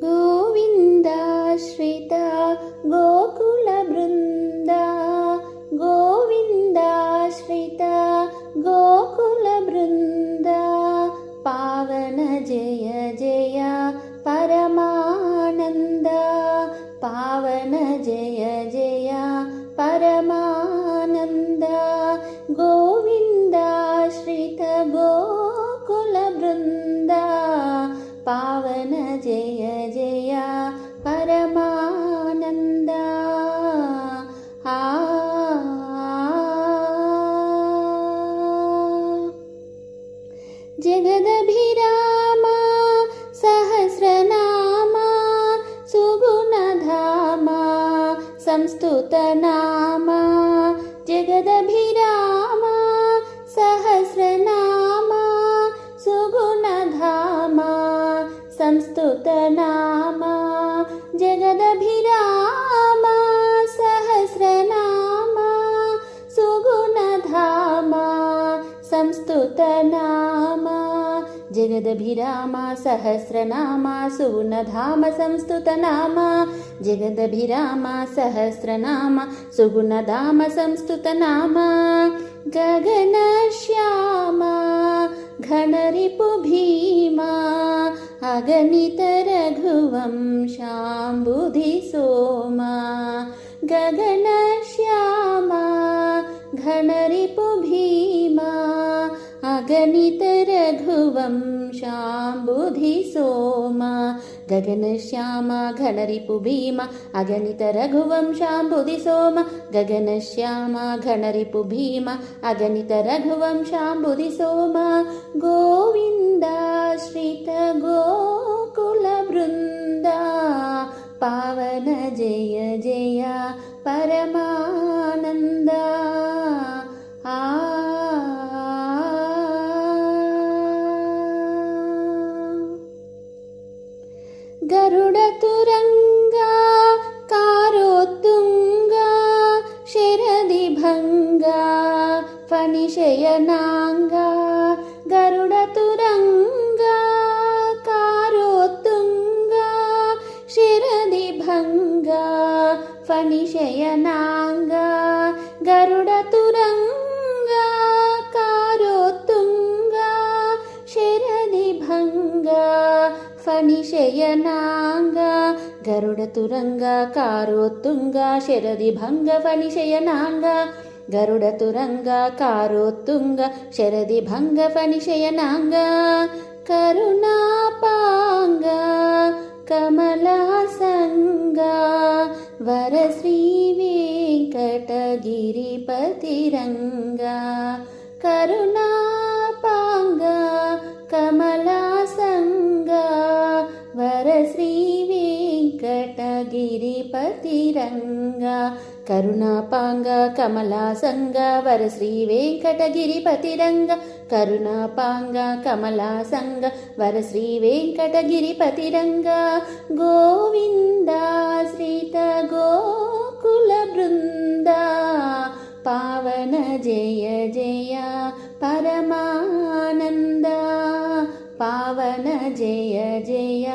गोविन्दाश्रित गोकुलवृन्द गोविन्दाश्रित गोकुलवृन्द पावन जय जय परमानन्द पावन जय जय परमानन्द गोविन्दाश्रित गोकुलवृन्द पावन जय जय परमानन्द जगदभिराम सहस्रनाम सुगुणधाम संस्तुतनाम जगदभिराम सहस्रनाम सुगुणधाम संस्तुतनाम जगदभिराम सहस्रनाम सुगुणधाम संस्तुतनाम जगदभिराम सहस्रनाम सुगुणधाम संस्तुतनाम जगदभिराम सहस्रनाम सुगुणधाम संस्तुतनाम गगनश्याम घनरिपु भीमा अगणित रघुवंशाम्बुधि सोमा गगनश्याम घनरिपु भीमा अगणित रघुवंशाम्बुधि सोमा गगनश्याम घनरिपु भीमा अगणित रघुवंशाम्बुधि सोमा गगनश्याम घनरिपु भीमा अगणित रघुवंशाम्बुधि सोमा गोविन्दाश्रित गोकुलवृन्द पावन जय जय परमानन्द गरुडतुरङ्गा कारोत्तुङ्गा शरदिभङ्गा फणिशयनाङ्गा गरुडतुरङ्गा कारोत्तुङ्गा शरदिभङ्गा फणिशयनाङ्गा गरुडतुरङ्गा कारोत्तुङ्गा शरदिभङ्गा फणिशयनाङ्ग गरुडतुरङ्ग कारोत्तुङ्ग शरदिभङ्ग फणिशयनाङ्ग गरुडतुरङ्ग कारोत्तुङ्ग शरदिभङ्ग फणिशयनाङ्ग करुणापाङ्ग कमलासङ्ग वरश्रीवेङ्कटगिरिपतिरङ्ग करुणापाङ्ग कमलासङ्ग वरश्रीवेङ्कटगिरिपतिरङ्ग करुणापाङ्ग कमलासङ्ग वरश्रीवेङ्कटगिरिपतिरङ्ग करुणापाङ्ग कमलासङ्ग वरश्रीवेङ्कटगिरिपतिरङ्ग गोविन्दाश्रित गोकुलवृन्द पावन जय जय परमानन्द पावन जय जय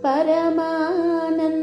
परमानन्द